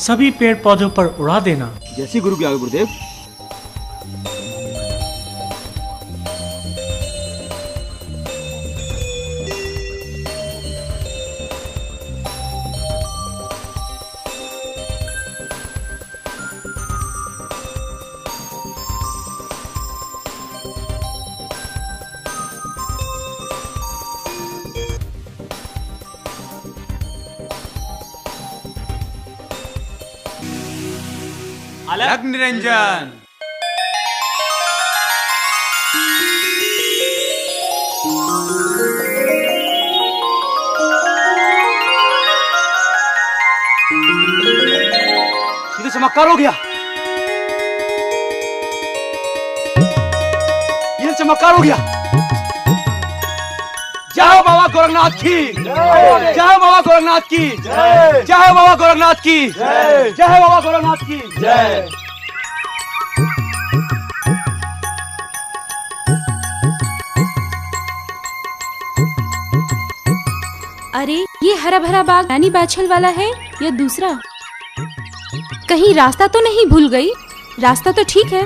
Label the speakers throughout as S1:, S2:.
S1: सभी पेड़ पौधों पर उड़ा देना।
S2: जैसी गुरु की आज्ञा गुरुदेव।
S3: अलग निरंजन।
S2: ये तो चमत्कार हो गया। ये तो चमत्कार हो गया। जय बाबा गोरखनाथ की जय। जय बाबा गोरखनाथ की जय। जय बाबा गोरखनाथ की जय। जय बाबा गोरखनाथ की जय।
S4: अरे ये हरा भरा बाग रानी बाछल वाला है या दूसरा? कहीं रास्ता तो नहीं भूल गई? रास्ता तो ठीक है,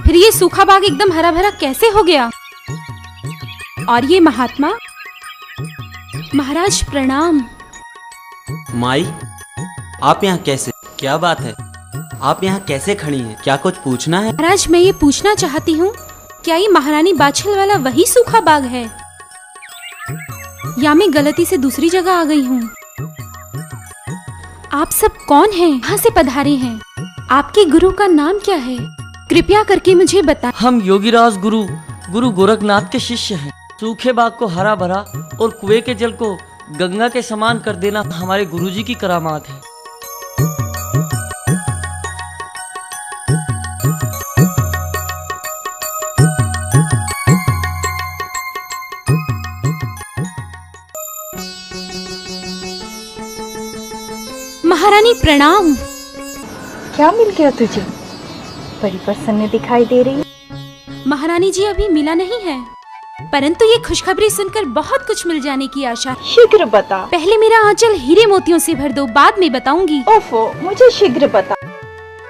S4: फिर ये सूखा बाग एकदम हरा भरा कैसे हो गया? और ये महात्मा महाराज प्रणाम।
S5: माई, आप यहाँ कैसे? क्या बात है, आप यहाँ कैसे खड़ी हैं? क्या कुछ पूछना है?
S4: महाराज मैं ये पूछना चाहती हूँ, क्या ये महारानी बाछल वाला वही सूखा बाग है या मैं गलती से दूसरी जगह आ गई हूँ? आप सब कौन हैं? कहाँ से पधारे हैं? आपके गुरु का नाम क्या है? कृपया करके मुझे बताएं।
S5: हम योगीराज गुरु गोरखनाथ के शिष्य हैं। सूखे बाग को हरा भरा और कुएं के जल को गंगा के समान कर देना हमारे गुरुजी की करामात है।
S4: महारानी प्रणाम।
S6: क्या मिल गया तुझे? बड़ी प्रसन्न दिखाई दे रही।
S4: महारानी जी अभी मिला नहीं है, परंतु ये खुशखबरी सुनकर बहुत कुछ मिल जाने की आशा।
S6: शीघ्र बता।
S4: पहले मेरा आंचल हीरे मोतियों से भर दो, बाद में बताऊंगी।
S6: ओफो, मुझे शीघ्र बता,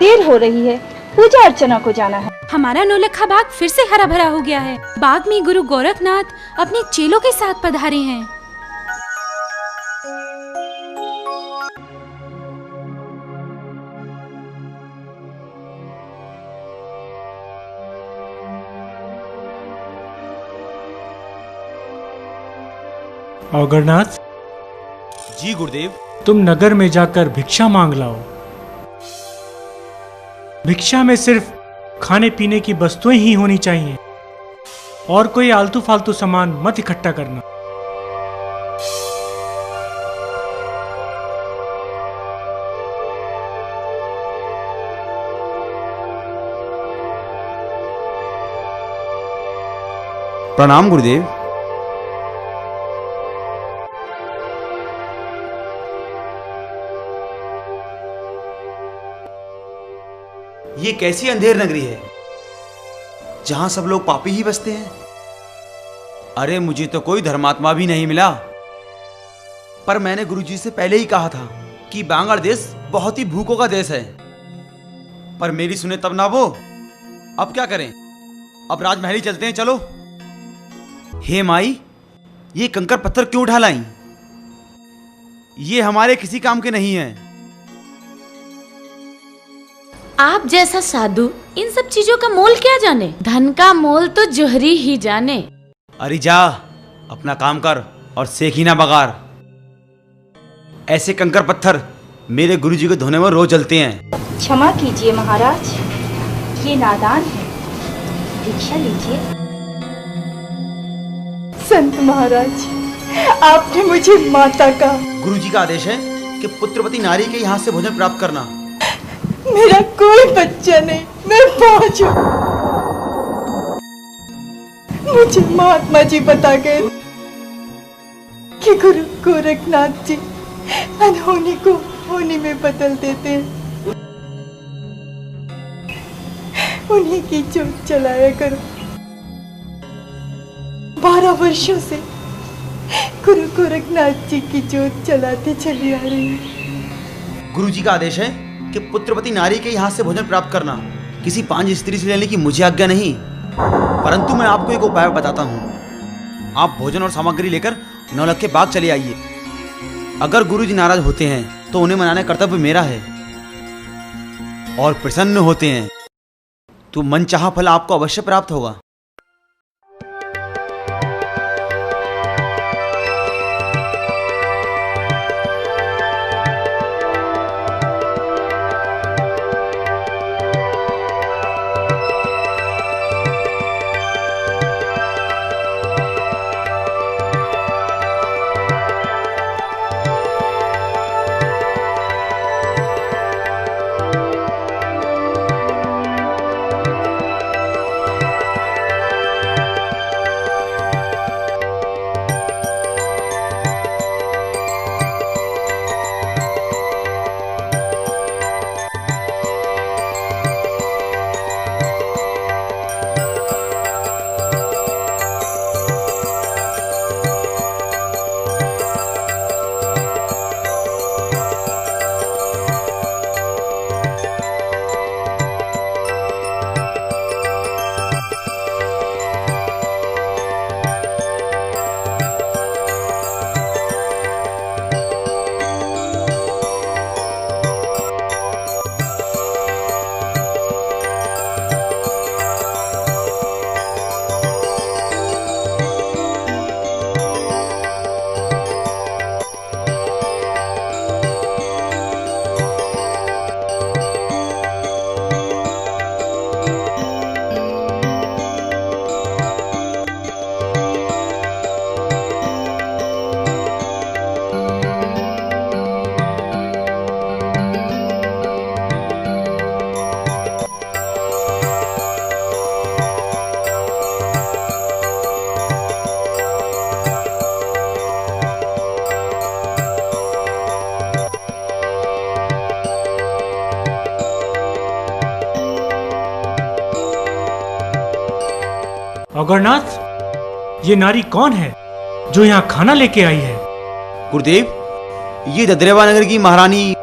S6: देर हो रही है, पूजा अर्चना को जाना है।
S4: हमारा नौलखा बाग फिर से हरा भरा हो गया है। बाग में गुरु गोरखनाथ अपने चेलों के साथ पधारे हैं।
S1: अवगरनाथ
S3: जी गुरुदेव।
S1: तुम नगर में जाकर भिक्षा मांग लाओ। भिक्षा में सिर्फ खाने पीने की वस्तुएं ही होनी चाहिए और कोई आलतू फालतू सामान मत इकट्ठा करना।
S2: प्रणाम गुरुदेव। ये कैसी अंधेर नगरी है जहां सब लोग पापी ही बसते हैं। अरे मुझे तो कोई धर्मात्मा भी नहीं मिला, पर मैंने गुरुजी से पहले ही कहा था कि बांग्लादेश बहुत ही भूखों का देश है, पर मेरी सुने तब ना वो। अब क्या करें, अब राजमहल ही चलते हैं, चलो। हे माई, ये कंकर पत्थर क्यों उठा लाई? ये हमारे किसी काम के नहीं हैं।
S7: आप जैसा साधु इन सब चीजों का मोल क्या जाने? धन का मोल तो जोहरी ही जाने।
S2: अरे जा, अपना काम कर और सेक ही ना बगार। ऐसे कंकर पत्थर मेरे गुरुजी को धोने में रोज जलते हैं।
S6: क्षमा कीजिए महाराज, ये नादान है, भिक्षा लीजिए। संत महाराज, आपने मुझे माता का।
S2: गुरुजी का आदेश है कि पुत्रवती नारी के यहाँ से भोजन प्राप्त करना।
S6: मेरा कोई बच्चा नहीं, मैं बाँझ हूँ। मुझे महात्मा जी बता गए कि गुरु गोरखनाथ जी अनहोनी को होनी में बदल देते हैं। उन्हीं की जोत चलाया करो। 12 वर्षों से गुरु गोरखनाथ जी की जोत चलाते चली आ रही हूँ।
S2: गुरुजी का आदेश है कि पुत्रवती नारी के यहाँ से भोजन प्राप्त करना। किसी पांच स्त्री से लेने की मुझे आज्ञा नहीं, परंतु मैं आपको एक उपाय बताता हूँ। आप भोजन और सामग्री लेकर नौलख के बाग चले आइए। अगर गुरुजी नाराज होते हैं तो उन्हें मनाने कर्तव्य मेरा है, और प्रसन्न होते हैं तो मनचाहा फल आपको अवश्य प्राप्त होगा।
S1: अगरनाथ, ये नारी कौन है जो यहाँ खाना लेके आई है?
S2: गुरुदेव, ये ददरेवा नगर की महारानी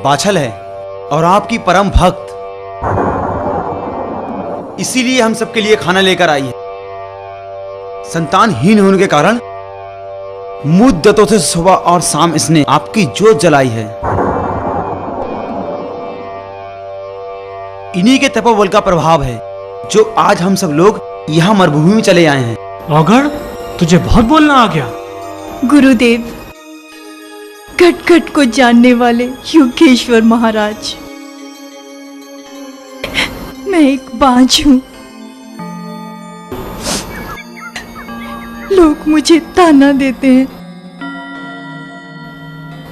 S2: बाछल है और आपकी परम भक्त, इसीलिए हम सबके लिए खाना लेकर आई है। संतानहीन होने के कारण मुद्दतों से सुबह और शाम इसने आपकी जोत जलाई है। इन्हीं के तपोबल का प्रभाव है जो आज हम सब लोग यहाँ मरुभूमि में चले आए हैं।
S1: अगर तुझे बहुत बोलना आ गया।
S6: गुरुदेव, घट घट को जानने वाले योगेश्वर महाराज, मैं एक बांझ हूं। लोग मुझे ताना देते हैं,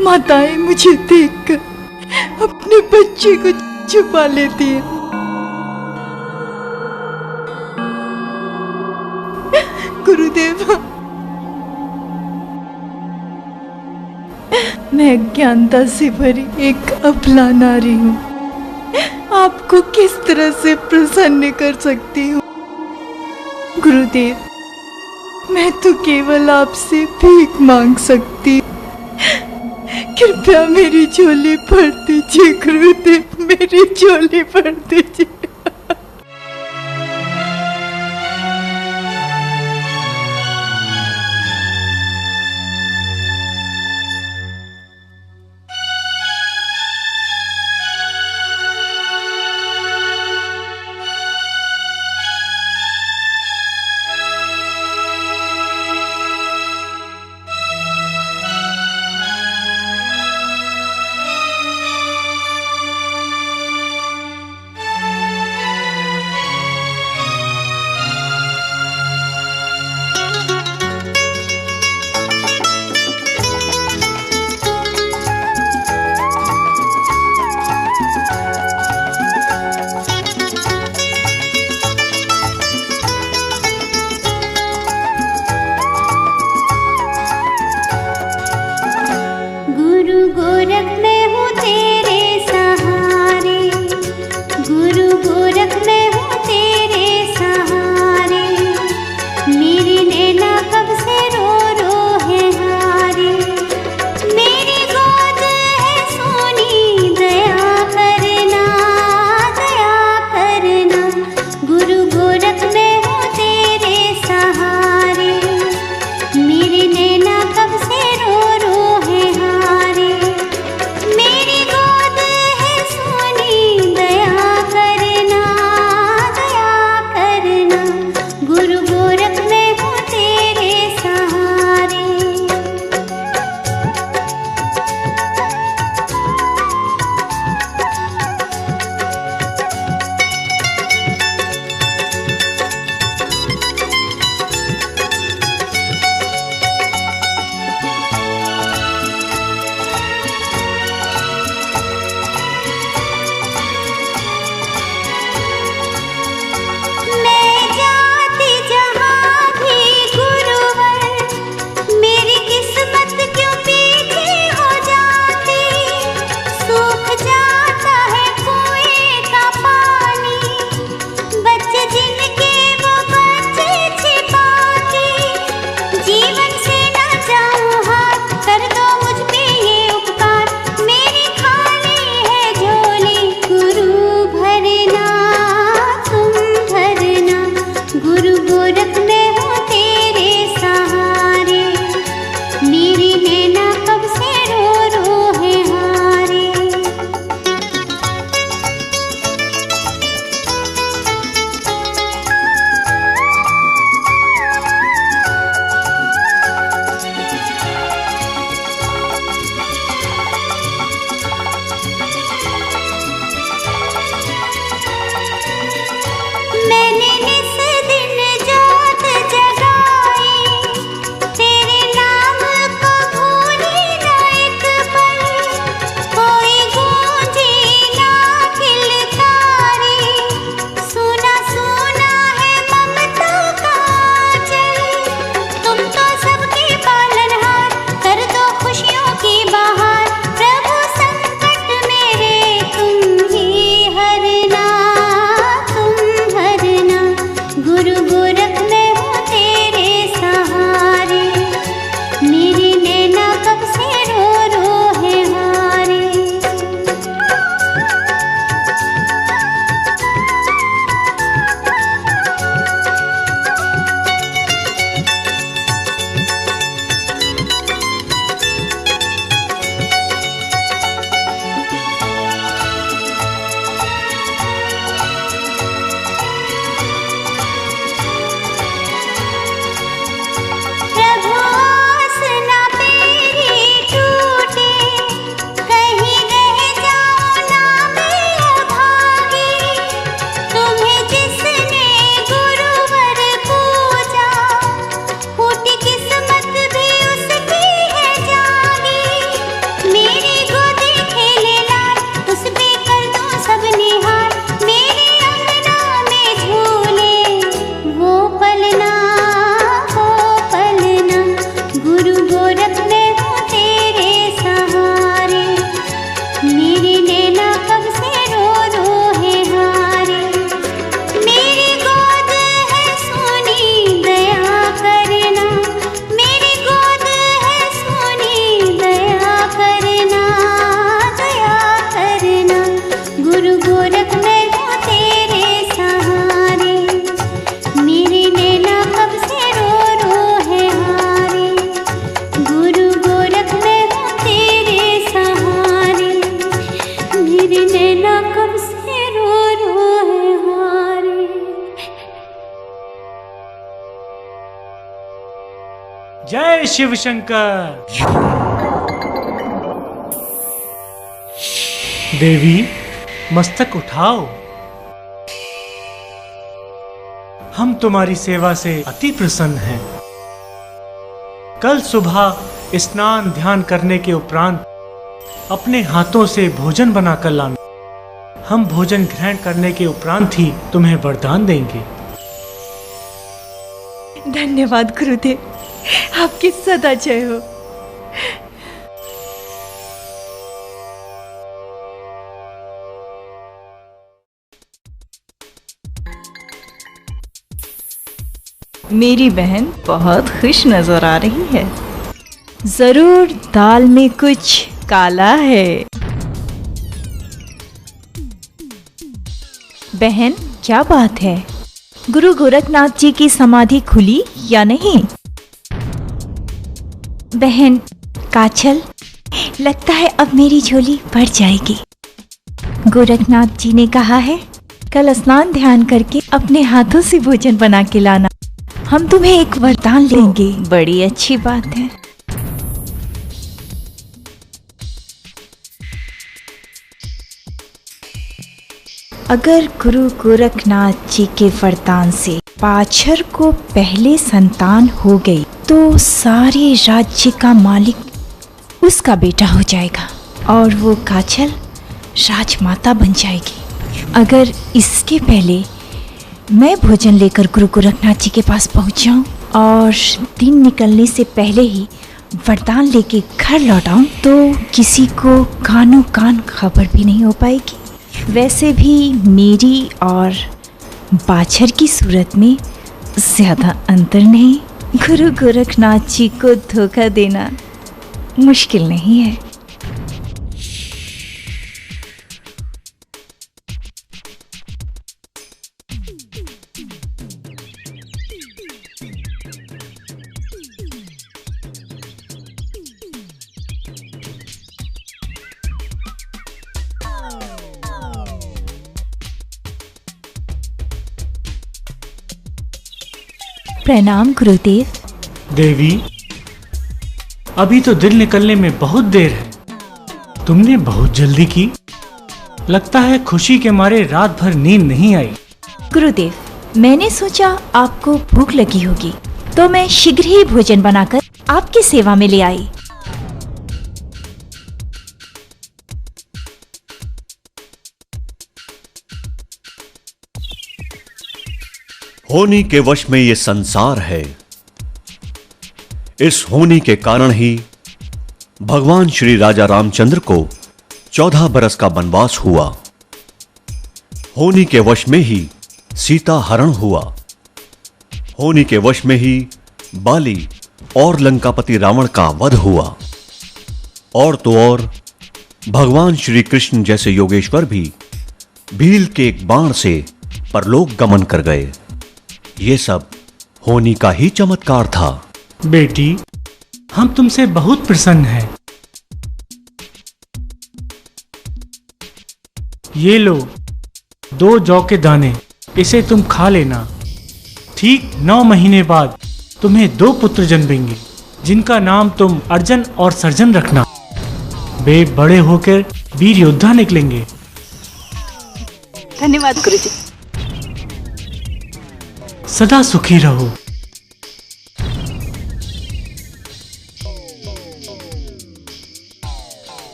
S6: माताएं मुझे देखकर अपने बच्चे को छुपा लेती हैं। गुरुदेव, मैं अज्ञानता से भरी एक अबला नारी हूँ। आपको किस तरह से प्रसन्न कर सकती हूँ? गुरुदेव, मैं तो केवल आपसे भीख मांग सकती हूँ। कृपया मेरी झोली भर दीजिए गुरुदेव, मेरी झोली भर दीजिए।
S1: जय शिव शंकर। देवी मस्तक उठाओ, हम तुम्हारी सेवा से अति प्रसन्न हैं। कल सुबह स्नान ध्यान करने के उपरांत अपने हाथों से भोजन बनाकर लाना। हम भोजन ग्रहण करने के उपरांत ही तुम्हें वरदान देंगे।
S6: धन्यवाद गुरुदेव, आपकी सदा जय हो। मेरी बहन बहुत खुश नजर आ रही है। जरूर दाल में कुछ काला है। बहन क्या बात है? गुरु गोरखनाथ जी की समाधि खुली या नहीं? बहन काछल, लगता है अब मेरी झोली भर जाएगी। गोरखनाथ जी ने कहा है कल स्नान ध्यान करके अपने हाथों से भोजन बना के लाना। हम तुम्हें एक वरदान लेंगे। बड़ी अच्छी बात है। अगर गुरु गोरखनाथ जी के वरदान से पाछर को पहले संतान हो गई तो सारे राज्य का मालिक उसका बेटा हो जाएगा और वो काछल राजमाता बन जाएगी। अगर इसके पहले मैं भोजन लेकर गुरु गोरखनाथ जी के पास पहुंच जाऊं और दिन निकलने से पहले ही वरदान लेके घर लौट आऊं तो किसी को कानो कान खबर भी नहीं हो पाएगी। वैसे भी मेरी और बाछर की सूरत में ज्यादा अंतर नहीं। गुरु गोरखनाथ जी को धोखा देना मुश्किल नहीं है। प्रणाम गुरुदेव।
S1: देवी अभी तो दिन निकलने में बहुत देर है। तुमने बहुत जल्दी की। लगता है खुशी के मारे रात भर नींद नहीं आई।
S6: गुरुदेव, मैंने सोचा आपको भूख लगी होगी तो मैं शीघ्र ही भोजन बनाकर आपकी सेवा में ले आई।
S8: होनी के वश में ये संसार है। इस होनी के कारण ही भगवान श्री राजा रामचंद्र को 14 बरस का वनवास हुआ। होनी के वश में ही सीता हरण हुआ। होनी के वश में ही बाली और लंकापति रावण का वध हुआ। और तो और भगवान श्री कृष्ण जैसे योगेश्वर भी भील के एक बाण से परलोक गमन कर गए। ये सब होनी का ही चमत्कार था।
S1: बेटी हम तुमसे बहुत प्रसन्न हैं। ये लो 2 जौ के दाने, इसे तुम खा लेना। ठीक 9 महीने बाद तुम्हें 2 पुत्र जन्मेंगे जिनका नाम तुम अर्जन और सर्जन रखना। वे बड़े होकर वीर योद्धा निकलेंगे।
S6: धन्यवाद गुरुजी।
S1: सदा सुखी रहो।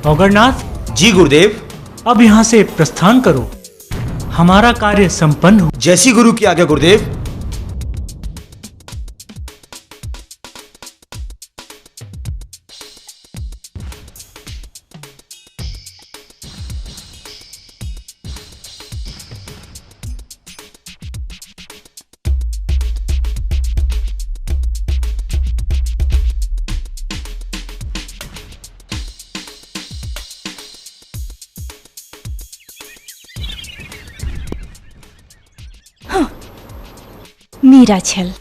S1: औगरनाथ
S2: जी गुरुदेव।
S1: अब यहाँ से प्रस्थान करो। हमारा कार्य संपन्न हो।
S2: जैसी गुरु की आज्ञा गुरुदेव।
S6: मेरा छल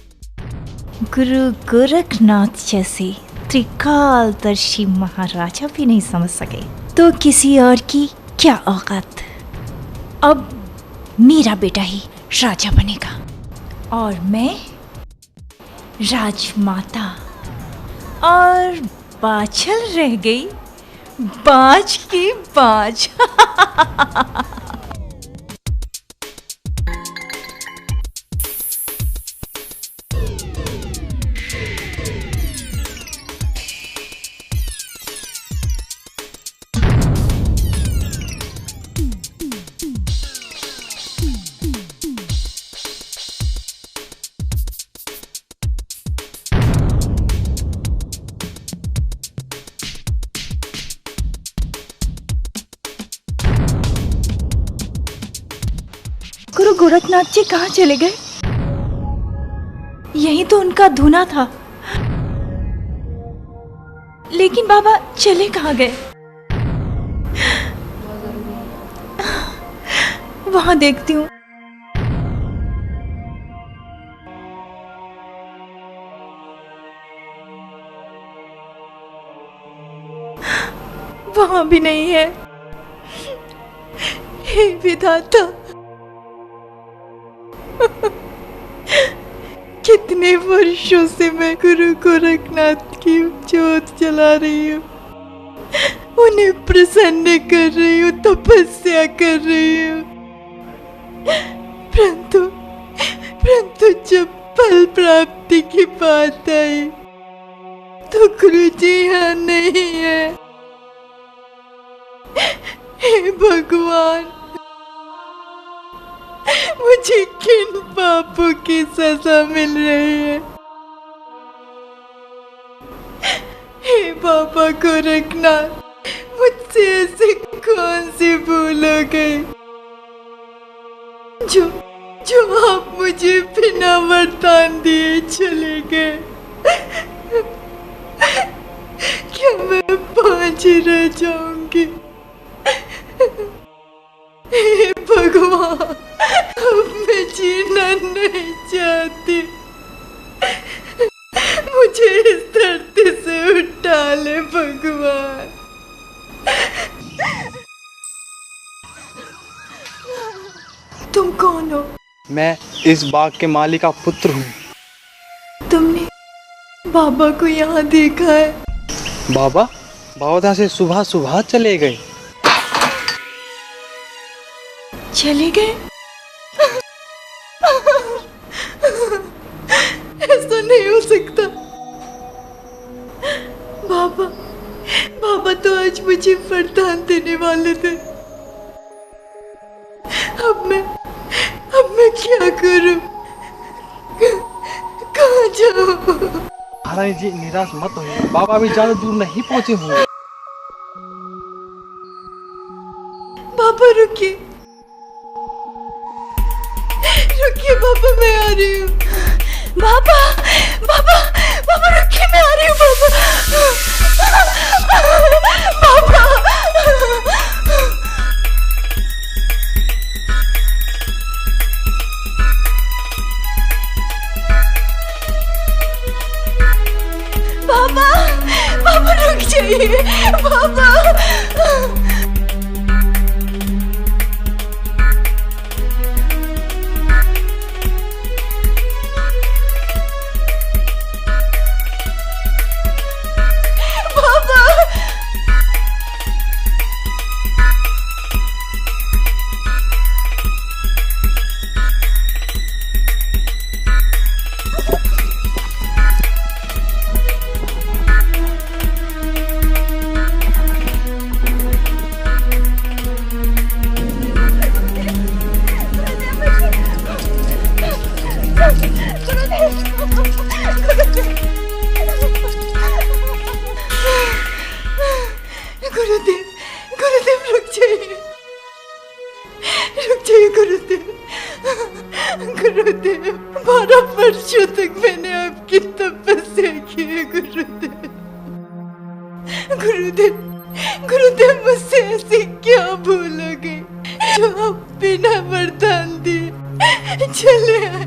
S6: गुरु गोरखनाथ जैसे त्रिकालदर्शी महाराजा भी नहीं समझ सके तो किसी और की क्या औकात। अब मेरा बेटा ही राजा बनेगा और मैं राजमाता। और बाछल रह गई बाज की बाज। गुरु गोरखनाथ जी कहाँ चले गए? यही तो उनका धुना था। लेकिन बाबा चले कहाँ गए? वहां देखती हूँ। वहां भी नहीं है। हे विधाता, कितने वर्षों से मैं गुरु गोरखनाथ की जोत जला रही हूँ, उन्हें प्रसन्न कर रही हूँ, तपस्या कर रही हूँ। परंतु जब फल प्राप्ति की बात आई तो गुरु जी यहाँ नहीं है। हे भगवान, मुझे किन पापों की सजा मिल रही है? हे बाबा गोरखनाथ, मुझसे ऐसी कौन सी भूल हो गई जो आप मुझे बिना वरदान दिए चले गए? क्या मैं पांच रह जाऊंगी? हे भगवान, अब मैं जीना नहीं चाहती। मुझे इस धरती से उठा ले भगवान। तुम कौन हो?
S9: मैं इस बाग के मालिक का पुत्र हूँ।
S6: तुमने बाबा को यहाँ देखा है?
S9: बाबा यहाँ से सुबह सुबह चले गए।
S6: चले गए? ऐसा नहीं हो सकता। बाबा तो आज मुझे वरदान देने वाले थे। अब मैं क्या करूं? कहाँ जाऊं?
S9: महारानी जी निराश मत होइए, बाबा भी ज्यादा दूर नहीं पहुंचे होंगे।
S6: बाबा रुकिए बाबा, मैं आ रही हूँ। बाबा रुकिए, मैं आ रही हूँ बाबा। बाबा रुक जाइए बाबा। गुरुदेव रुक जाइए गुरुदेव। 12 वर्षों तक मैंने आपकी तपस्या की है गुरुदेव, मुझसे ऐसी क्या भूल हो गई जो आप बिना वरदान दिए चले आए?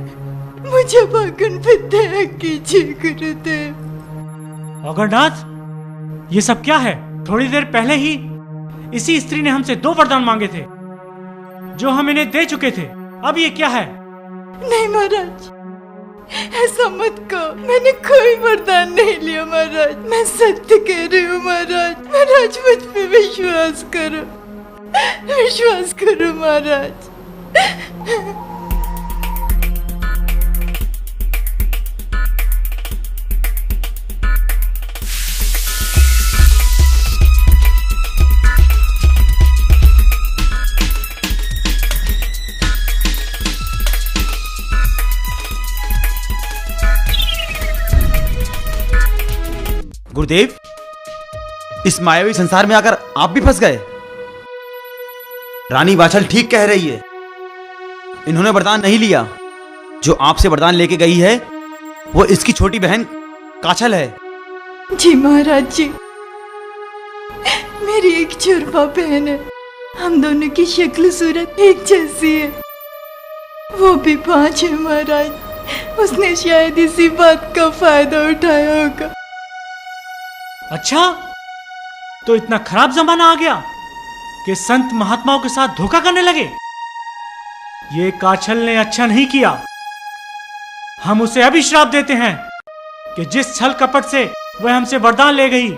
S6: मुझे भागन पे दया कीजिए गुरुदेव।
S1: अगरनाथ, ये सब क्या है? थोड़ी देर पहले ही इसी स्त्री ने हमसे 2 वरदान मांगे थे जो हम इन्हें दे चुके थे। अब ये क्या है?
S6: नहीं महाराज, ऐसा मत कहो। मैंने कोई वरदान नहीं लिया महाराज। मैं सत्य कह रही हूँ महाराज। महाराज मुझ पे विश्वास करो, विश्वास करो महाराज।
S2: गुरुदेव, इस मायावी संसार में आकर आप भी फंस गए। रानी बाछल ठीक कह रही है, इन्होंने वरदान नहीं लिया। जो आपसे वरदान लेके गई है वो इसकी छोटी बहन काछल है।
S6: जी महाराज जी, मेरी एक जुड़वा बहन है। हम दोनों की शक्ल सूरत एक जैसी है। वो भी 5 है महाराज। उसने शायद इसी बात का फायदा उठाया होगा।
S1: अच्छा, तो इतना खराब जमाना आ गया कि संत महात्माओं के साथ धोखा करने लगे। ये काछल ने अच्छा नहीं किया। हम उसे अभी श्राप देते हैं कि जिस छल कपट से वह हमसे वरदान ले गई,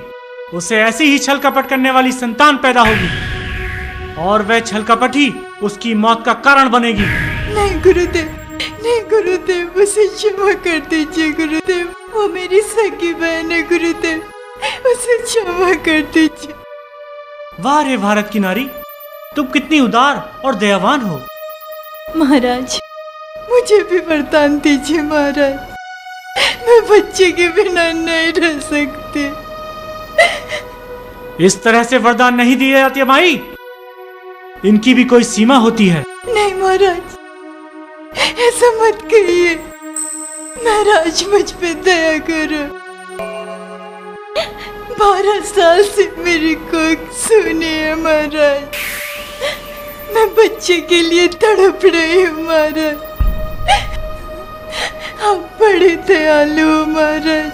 S1: उसे ऐसी ही छल कपट करने वाली संतान पैदा होगी और वह छल कपट ही उसकी मौत का कारण बनेगी।
S6: नहीं गुरुदेव, नहीं गुरुदेव, उसे क्षमा कर दीजिए गुरुदेव। वो मेरी सगी बहन है गुरुदेव, उसे क्षमा कर दीजिए।
S1: वाह रे भारत की नारी, तुम कितनी उदार और दयावान हो।
S6: महाराज, मुझे भी वरदान दीजिए महाराज। मैं बच्चे के बिना नहीं रह सकती।
S1: इस तरह से वरदान नहीं दिए जाते माई, इनकी भी कोई सीमा होती है।
S6: नहीं महाराज, ऐसा मत कहिए। महाराज मुझ पे दया करो। 12 साल से मेरी कोख सूनी है महाराज। मैं बच्चे के लिए तड़प रही हूँ महाराज। आप बड़े दयालु हो महाराज,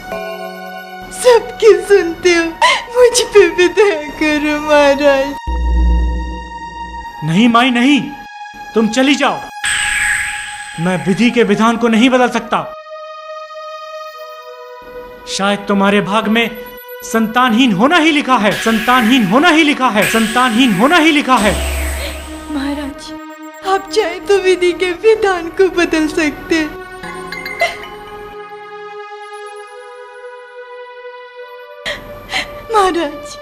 S6: सबकी सुनते हो। मुझ पे भी दया करो महाराज।
S1: नहीं माई नहीं, तुम चली जाओ। मैं विधि के विधान को नहीं बदल सकता। शायद तुम्हारे भाग में संतानहीन होना ही लिखा है, संतानहीन होना ही लिखा है, संतानहीन होना ही लिखा है।
S6: महाराज, आप चाहे तो विधि के विधान को बदल सकते। महाराज,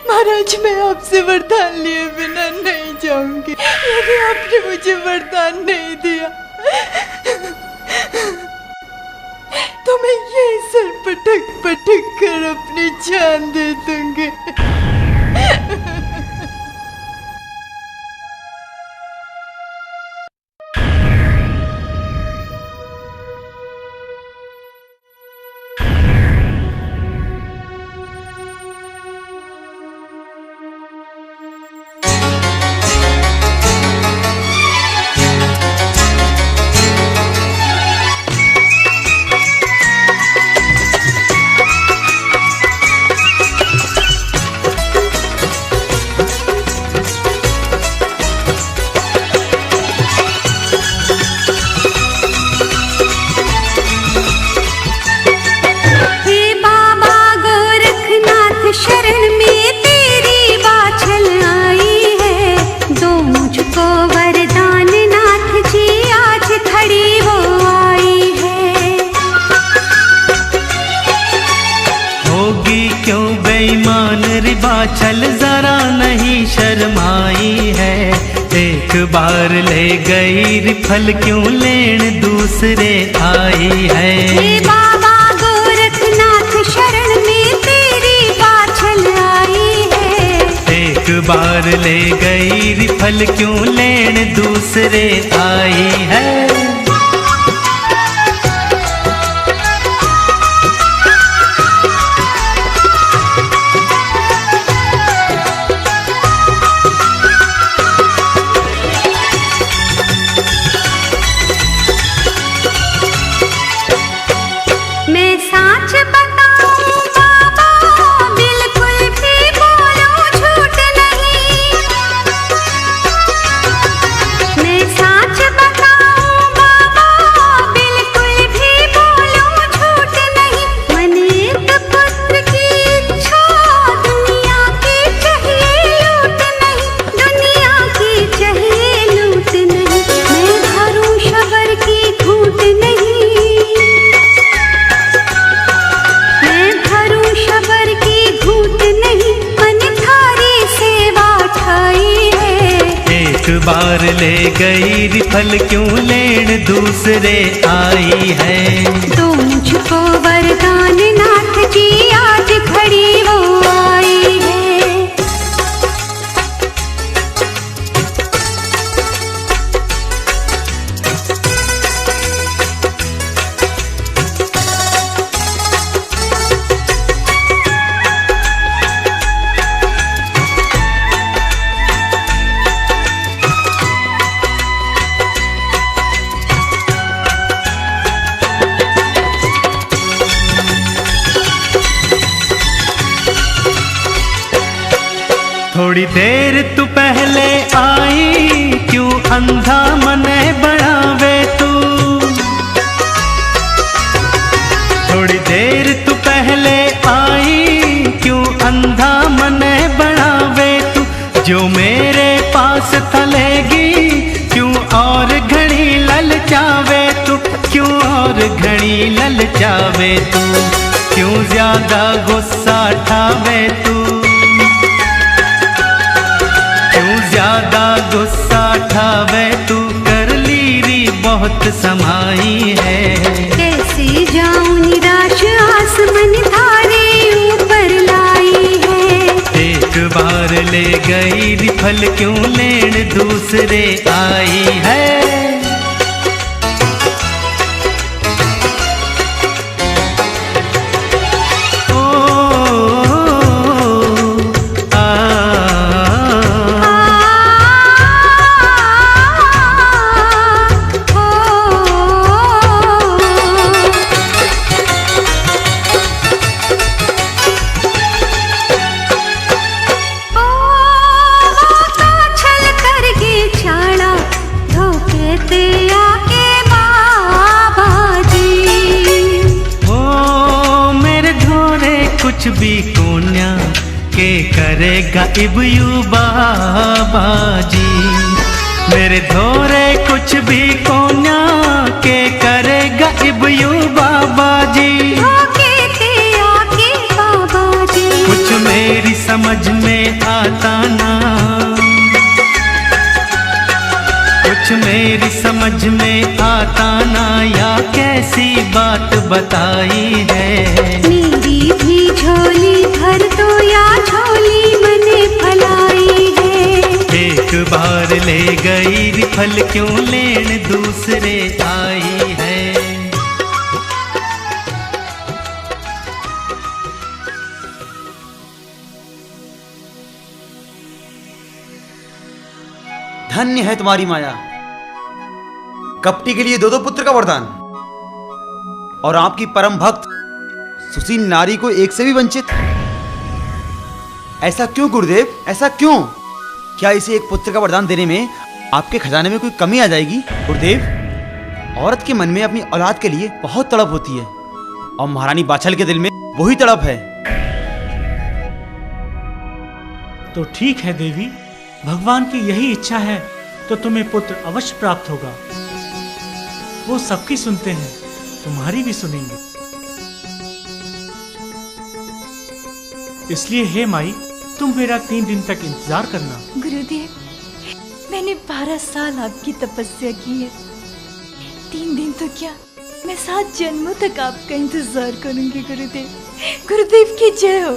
S6: महाराज, मैं आपसे वरदान लिए बिना नहीं जाऊंगी। यदि आपने मुझे वरदान नहीं दिया तो मैं यही सर पटक पटक कर अपनी जान दे दूंगी।
S10: बाछल जरा नहीं शर्माई है। एक बार ले गई रिफल क्यों लेन दूसरे आई है।
S11: हे बाबा गोरखनाथ शरण में तेरी बाछल आई है।
S10: एक बार ले गई रिफल क्यों लेन दूसरे आई है।
S11: साच
S10: बार ले गई रिफल क्यों लेन दूसरे आई है।
S11: तो मुझको वरदान नाथ जी आज घड़ी वो आई है।
S10: थोड़ी देर तू पहले आई क्यों अंधा मने बनावे तू। थोड़ी देर तू पहले आई क्यों अंधा मने बनावे तू। जो मेरे पास थलेगी क्यों और घड़ी ललचावे तू। क्यों और घड़ी ललचावे तू। क्यों ज्यादा गुस्सा ठावे तू। ज्यादा गुस्सा ठावे तू कर लीरी बहुत समाई है।
S11: कैसे जाऊं निराश आसमान धारे ऊपर लाई है।
S10: एक बार ले गई रिफल क्यों लेन दूसरे आई है। कुछ भी कोन्या के करेगा इबयू बाबा जी। मेरे धोरे कुछ भी कोन्या के करेगा इबयू बाबा जी।
S11: बाबा जी
S10: कुछ मेरी समझ में आता ना। कुछ मेरी समझ में आता ना या कैसी बात बताई है।
S11: मेरी भी झोली भर दो या झोली मने फलाई है।
S10: एक बार ले गई रिफल क्यों लेन दूसरे आई है।
S2: धन्य है तुम्हारी माया। कपटी के लिए दो पुत्र का वरदान और आपकी परम भक्त सुशील नारी को एक से भी वंचित। ऐसा क्यों गुरुदेव, ऐसा क्यों? क्या इसे एक पुत्र का वरदान देने में आपके खजाने में कोई कमी आ जाएगी? गुरुदेव, औरत के मन में अपनी औलाद के लिए बहुत तड़प होती है और महारानी बाछल के दिल में वही तड़प है।
S1: तो ठीक है देवी, भगवान की यही इच्छा है तो तुम्हें पुत्र अवश्य प्राप्त होगा। वो सबकी सुनते हैं, तुम्हारी भी सुनेंगे। इसलिए हे माई, तुम मेरा 3 दिन तक इंतजार करना।
S6: गुरुदेव, मैंने 12 साल आपकी तपस्या की है। 3 दिन तो क्या, मैं 7 जन्मों तक आपका इंतजार करूंगी गुरुदेव। गुरुदेव की जय हो।